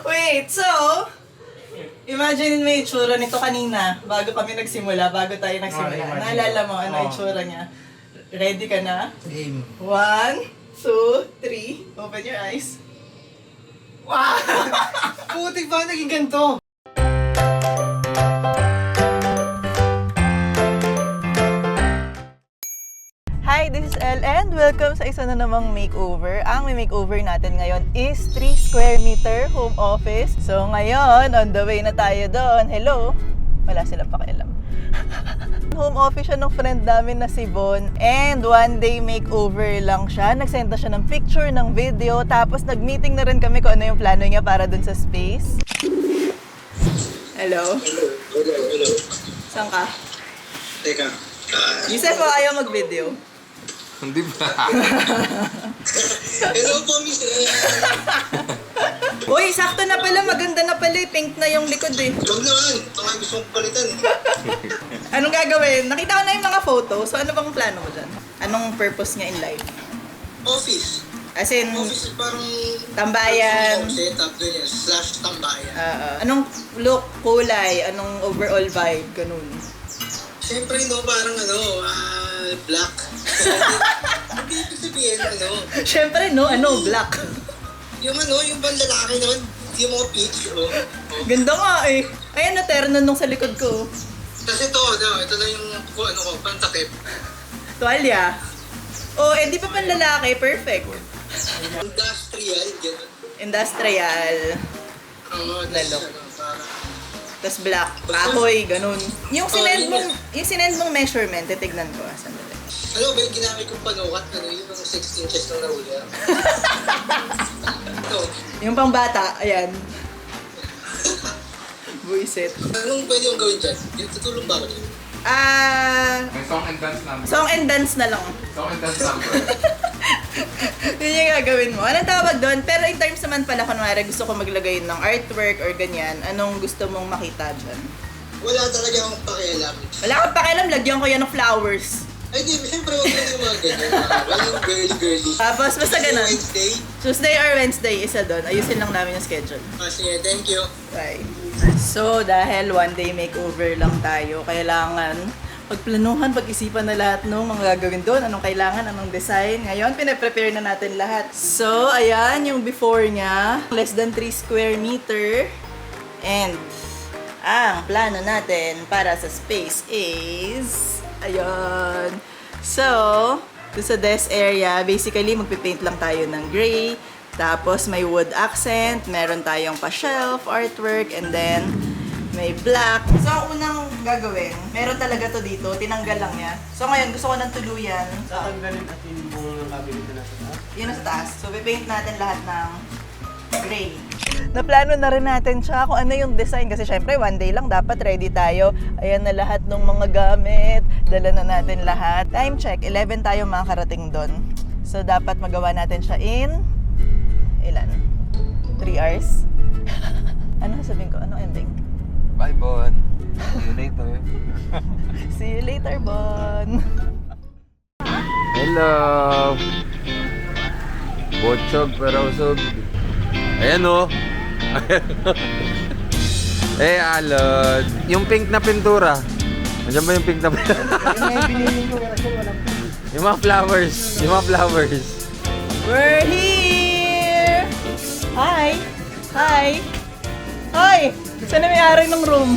Wait, so, imagine mo yung itsura nito kanina, bago kami nagsimula, bago tayo nagsimula. Naalala mo, ano yung itsura niya? Ready ka na? Game. 1, 2, 3, open your eyes. Wow! Putik ba naging ganito? Hi, this is Elle and welcome sa isa na namang makeover. Ang may makeover natin ngayon is 3 square meter home office. So ngayon, on the way na tayo doon. Hello? Wala silang pakialam. Home office siya ng friend namin na si Von. And one day makeover lang siya. Nagsend na siya ng picture, ng video. Tapos nag-meeting na rin kami kung ano yung plano niya para dun sa space. Hello? Hello. Saan ka? Teka. Yusef, ayaw mag-video. Hindi ba? Hello po, Miss. Uy, sakto na pala. Maganda na pala. Pink na yung likod eh. Huwag naman. Baka gusto kong palitan. Anong gagawin? Nakita ko na yung mga photo. So ano bang plano mo dyan? Anong purpose niya in life? Office. As in, Office parang... Tambayan. Setup, ganyan. / tambayan. anong look, kulay, anong overall vibe, ganun. Siyempre, no, parang black. Hindi ibig sabihin, Siyempre, no? Ano? Black. yung bang lalaki naman, yung mga peach, Ganda nga eh. Ayan na, terno nung sa likod ko. Kasi ito lang yung, pantakip. Tuwalya. Oh, eh di pa panlalaki. Perfect. Industrial, gano'n. Industrial. Oo, Lalo. parang... Tapos black. Kahoy, ganun. Yung sinend mong measurement, titignan ko. Sandali. Ano ba yung ginamit kong panukat? Yung mga 6 inches ng nahuli. Ito. Yung pangbata, ayan. Buisit. Anong pwede yung gawin dyan? Tutulong ba ako dyan? May song and dance number. Song and dance na lang. Song and dance number. Yun yung gagawin mo. Anong tawag doon? Pero in terms naman pala, kunwari gusto ko maglagay ng artwork or ganyan, anong gusto mong makita dyan? Wala talaga akong pakialam. Wala kang pakialam, lagyan ko yan ng flowers. Ay di, siyempre huwag na yung mga ganyan. Walang girly-girly. Tapos basta ganun. Wednesday. Tuesday or Wednesday, isa doon. Ayusin lang namin yung schedule. Sige, thank you. Bye. So, dahil one day makeover lang tayo, kailangan pagplanuhan, pag-isipan na lahat ng mga gagawin doon, anong kailangan, anong design. Ngayon, pinaprepare na natin lahat. So, ayan yung before niya. Less than 3 square meter. And, ang plano natin para sa space is, ayan. So, doon sa desk area, basically, magpipaint lang tayo ng gray. Tapos may wood accent, meron tayong pa-shelf artwork, and then may black. So, ang unang gagawin, meron talaga to dito, tinanggal lang yan. So, ngayon, gusto ko ng tuluyan. Tatanggalin at yung buong cabinet na nasa taas. Yun na sa taas. So, pipaint natin lahat ng gray. Naplano na rin natin siya kung ano yung design. Kasi syempre, one day lang, dapat ready tayo. Ayan na lahat ng mga gamit. Dala na natin lahat. Time check, 11 tayo makakarating doon. So, dapat magawa natin siya in... ilan? 3 hours? Ano sabihin ko? Ano ending? Bye, Bon. See you later. See you later, Bon! Hello. Botsog pero usog. Ayan o. Alon. Yung pink na pintura. Nandiyan ba yung pink na pintura? Yung mga binili ko, walang pink. Yung mga flowers. Yung mga flowers. We're here! Hi! Hi! Hoy! Saan na may-ari ng room?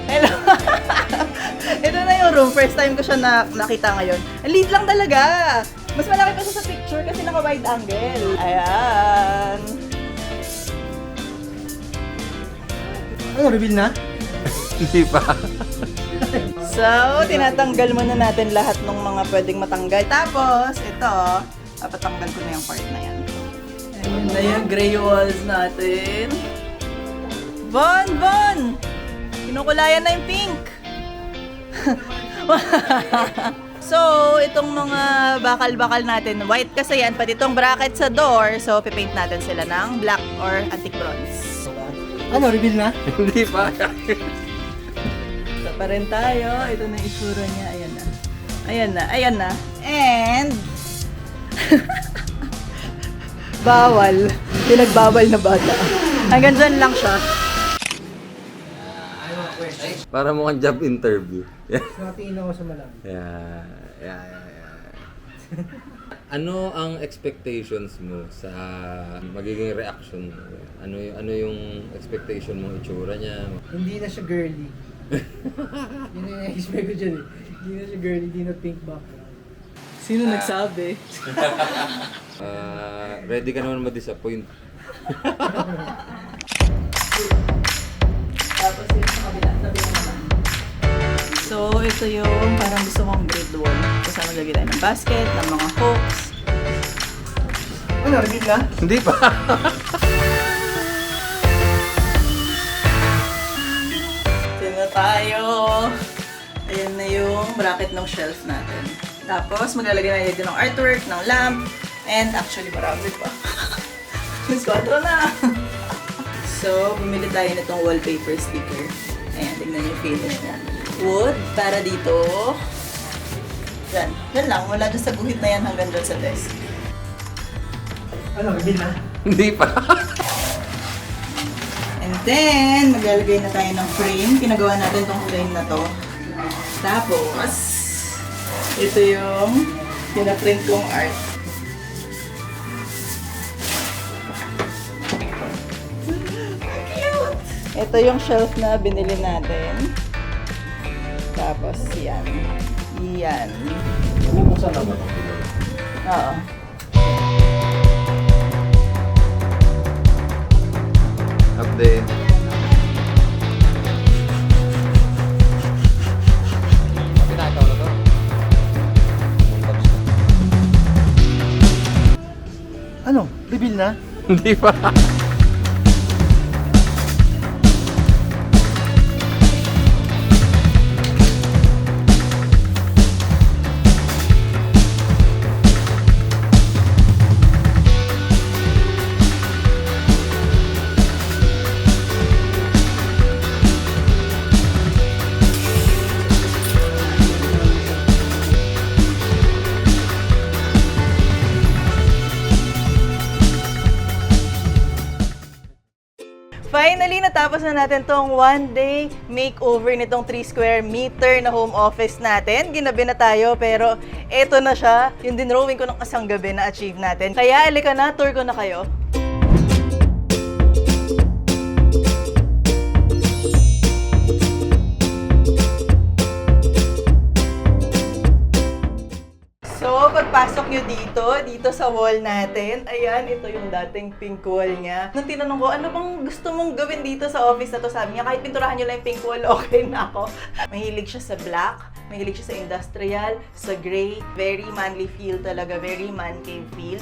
Hello! Ito na yung room. First time ko siya nakita ngayon. Ang liit lang talaga! Mas malaki pa siya sa picture kasi naka-wide angle. Ayan! Ano, reveal na? Hindi pa. So, tinatanggal muna natin lahat ng mga pwedeng matanggal. Tapos, ito, papatanggal ko na yung part na yan. Ayun na yung gray walls natin. Bon! Bon! Kinukulayan na yung pink! So, itong mga bakal-bakal natin, white kasi yan, pati itong bracket sa door, so pipaint natin sila ng black or antique bronze. Ano, reveal na? Hindi pa. So, pa rin tayo. Ito na yung itsura niya. Ayan na. Ayan na. Ayan na. And, Bawal. Pinagbawal na bata. Hanggang dyan lang siya. Para mukhang job interview. Nakatingin ako sa malam. Yeah. Ano ang expectations mo sa magiging reaction mo? Ano yung expectation mo, itsura niya? Hindi na siya girly. Yun yung expect ko dyan eh. Hindi na siya girly, hindi na pink background. Sino nagsabi? Ready ka naman ma-disappoint. Tapos yun sa kabila, tabi mo naman. So, ito yung parang gusto kong grid wall. Kasama maglagay tayo ng basket, ng mga hooks. Ano, reveal na? Hindi pa. Ito na tayo. Ayan na yung bracket ng shelf natin. Tapos, maglalagay na dito ng artwork, ng lamp, and actually marami pa. Mas 4 na. So, bumili tayo nitong wallpaper sticker. Ayan, tignan yung finish niya. Wood, para dito. Yan. Yan lang. Wala dyan sa guhit na yan hanggang dyan sa desk. Ano, reveal na? Hindi pa. And then, maglalagay na tayo ng frame. Pinagawa natin tong frame na to. Tapos, ito yung pinaprint kong art. Cute! Ito yung shelf na binili natin. Tapos, yan. Yan. Bubuksan na ba? Oo. Update. Pinakaw na to? Ano, reveal na? Hindi pa. Finally, natapos na natin tong one-day makeover nitong 3 square meter na home office natin. Ginabi na tayo, pero eto na siya. Yung dinrowing ko ng isang gabi na achieve natin. Kaya, alika na, tour ko na kayo. So, pagpasok nyo dito sa wall natin, ayan, ito yung dating pink wall niya. Nung tinanong ko, ano bang gusto mong gawin dito sa office na to, sabi niya, kahit pinturahan nyo lang yung pink wall, okay na ako. Mahilig siya sa black, mahilig siya sa industrial, sa gray, very manly feel talaga, very man cave feel.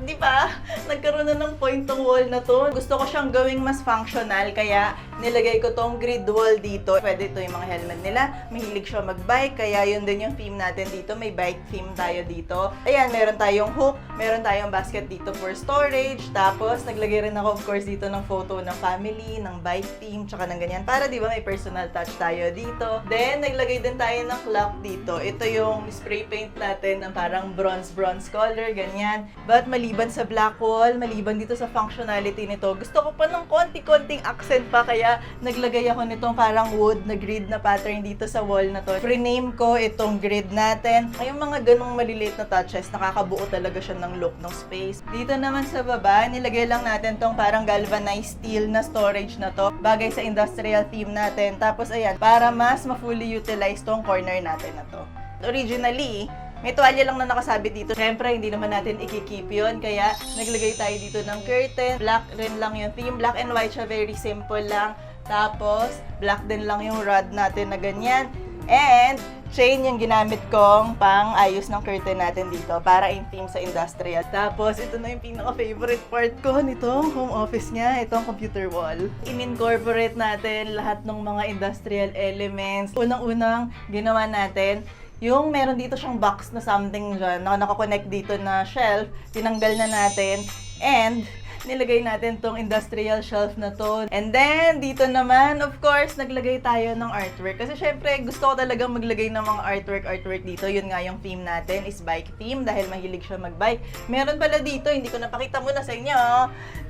Di ba? Nagkaroon na ng point tong wall na to. Gusto ko siyang gawing mas functional, kaya nilagay ko tong grid wall dito. Pwede ito yung mga helmet nila. Mahilig siya mag-bike, kaya yun din yung theme natin dito. May bike theme tayo dito. Ayan, meron tayong hook, meron tayong basket dito for storage. Tapos, naglagay rin ako, of course, dito ng photo ng family, ng bike theme, tsaka ng ganyan. Para, di ba, may personal touch tayo dito. Then, naglagay din tayo ng clock dito. Ito yung spray paint natin ng parang bronze color, ganyan. But, maliban sa black wall, maliban dito sa functionality nito, gusto ko pa ng konti-konting accent pa, kaya naglagay ako nitong parang wood na grid na pattern dito sa wall na to. Rename ko itong grid natin. Ay, yung mga ganong maliliit na touches, nakakabuo talaga siya ng look ng space. Dito naman sa baba, nilagay lang natin tong parang galvanized steel na storage na to, bagay sa industrial theme natin. Tapos ayan, para mas ma-fully utilize tong corner natin na to. Originally, may tuwalya lang na nakasabit dito. Siyempre, hindi naman natin ikikip yun. Kaya, naglagay tayo dito ng curtain. Black rin lang yung theme. Black and white siya. Very simple lang. Tapos, black din lang yung rod natin na ganyan. And, chain yung ginamit kong pang-ayos ng curtain natin dito para in theme sa industrial. Tapos, ito na yung pinaka-favorite part ko nitong home office niya. Itong computer wall. In-incorporate natin lahat ng mga industrial elements. Unang-unang ginawa natin, yung meron dito siyang box na something dyan, na nakakonect dito na shelf, tinanggal na natin, and nilagay natin tong industrial shelf na to. And then, dito naman, of course, naglagay tayo ng artwork. Kasi syempre, gusto ko talagang maglagay ng mga artwork dito. Yun nga yung theme natin is bike theme dahil mahilig siya magbike. Meron pala dito, hindi ko napakita muna sa inyo.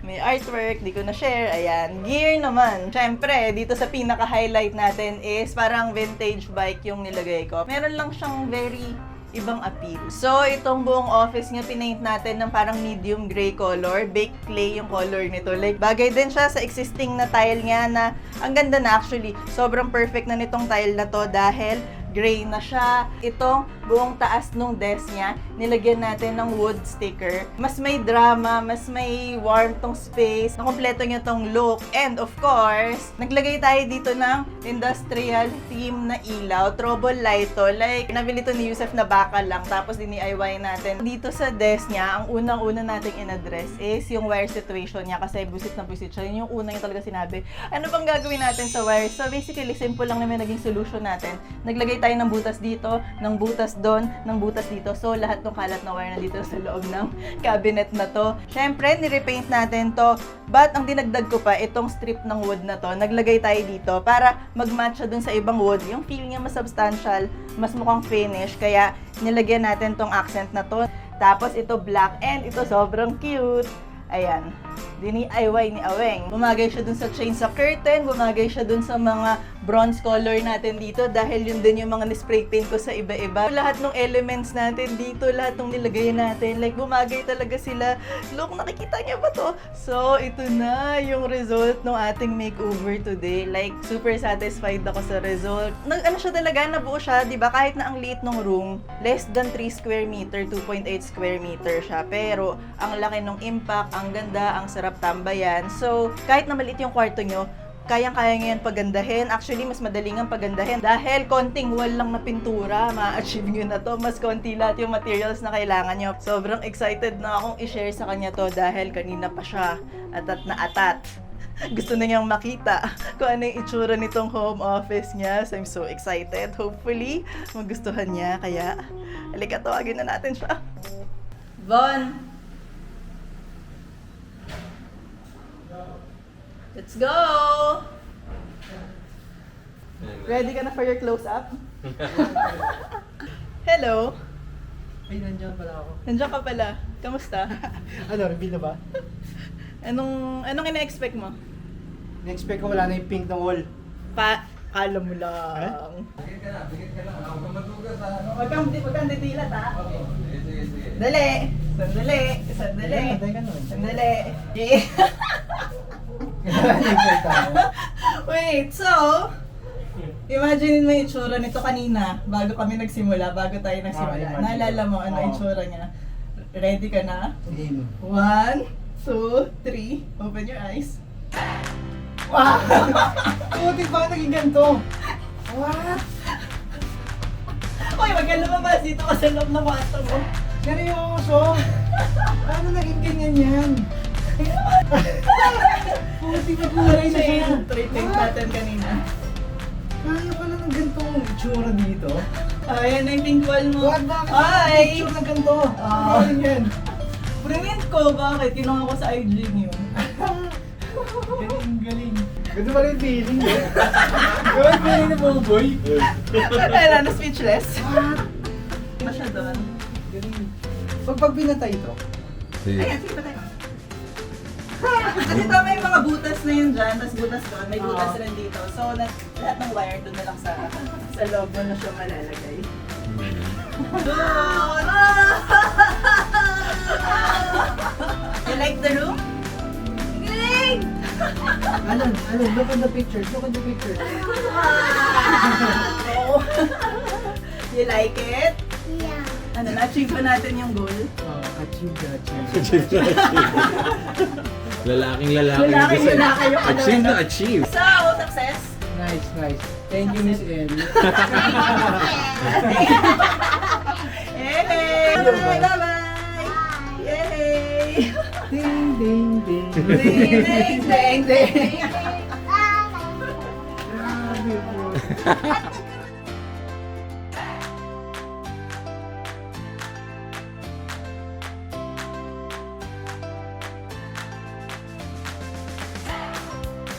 May artwork, di ko na-share. Ayan. Gear naman. Syempre, dito sa pinaka-highlight natin is parang vintage bike yung nilagay ko. Meron lang siyang very ibang appeal. So, itong buong office niya, pinaint natin ng parang medium gray color. Baked clay yung color nito. Like, bagay din siya sa existing na tile niya na ang ganda na actually. Sobrang perfect na nitong tile na to dahil gray na siya. Itong buong taas nung desk niya, nilagyan natin ng wood sticker. Mas may drama, mas may warm tong space. Nakompleto niya tong look. And of course, naglagay tayo dito ng industrial theme na ilaw. Trouble light to. Like, nabili to ni Yusef na bakal lang. Tapos DIY natin. Dito sa desk niya, ang unang-una nating in-address is yung wire situation niya kasi busit na busit siya. Yun yung una niya talaga sinabi. Ano bang gagawin natin sa wire? So basically, simple lang naman naging solution natin. Naglagay tayo ng butas dito, ng butas doon, ng butas dito. So, lahat ng kalat na wire na dito sa loob ng cabinet na to. Syempre, nirepaint natin to. But, ang dinagdag ko pa, itong strip ng wood na to, naglagay tayo dito para mag-match siya dun sa ibang wood. Yung feel niya mas substantial, mas mukhang finish. Kaya, nilagyan natin tong accent na to. Tapos, ito black and ito sobrang cute. Ayan. DIY ni Aweng. Bumagay siya dun sa chain sa curtain, bumagay siya dun sa mga bronze color natin dito dahil yun din yung mga ni-spray paint ko sa iba-iba. Lahat ng elements natin dito, lahat ng nilagay natin, like bumagay talaga sila. Look, nakikita niya ba to? So, ito na yung result ng ating makeover today. Like, super satisfied ako sa result. Ano siya talaga, nabuo siya, di ba? Kahit na ang liit ng room, less than 3 square meter, 2.8 square meter siya. Pero, ang laki ng impact, ang ganda, ang sarap tambayan. So, kahit na maliit yung kwarto nyo, kayang-kaya nyo yan pagandahin. Actually, mas madaling ang pagandahin. Dahil konting wall lang na pintura, ma-achieve nyo na to. Mas konti lahat yung materials na kailangan nyo. Sobrang excited na akong i-share sa kanya to dahil kanina pa siya atat na atat. Gusto na niyang makita kung ano yung itsura nitong home office niya. So, I'm so excited. Hopefully, magustuhan niya. Kaya, halika, tawagin na natin siya. Von! Let's go! Ready ka na for your close-up? Hello! Ay, nandiyan pala ako. Nandiyan ka pala. Kamusta? Ano, reveal na ba? Anong ina-expect mo? Na-expect ko wala na yung pink ng wall. Alam mo lang. Huwag kang ditilat, ha? Dali! Sandali! Sandali! Yeah. Wait, so, imagine mo yung itsura nito kanina, bago kami nagsimula, bago tayo nagsimula. Naalala mo ano yung itsura niya? Ready ka na? Game. 1, 2, 3, open your eyes. Wow! Putik ba naging ganito? What? Uy, wag ka lumabas dito ka sa loob ng kwarto mo. Seryoso? Paano naging ganyan yan? Putik na kulay na siya. Treatment natin kanina. Kaya pala ng ganitong itsura dito? Ayan na yung pink wall mo. What? Bakit Ay! picture na ganito? Ah. Ano yan? Print ko, bakit? Kinuha ko sa IG niyo. Galing. Ganito pala yung feeling eh. Gawin feeling na buboy. Ay, na speechless. What? Ano siya doon? Galing. Pag pinatay ito, Ayan, sige pa tayo. Kasi tama yung mga butas na yun dyan, tapos butas doon, may butas rin dito. So, lahat ng wire doon na lang sa loob mo na siya malalagay. You like the room? Galing! Alan, look at the pictures. Look at the pictures. Wow! You like it? Yeah. Ano, na-achieve ba natin yung goal? Achieve. Lalaking Lalaki yung ano. Achieve to achieve. So, success! Nice. Thank you, Miss Ellie. Yay! Bye-bye! Yay! Ding, ding, ding. Ding, ding, ding, ding! Grabe po.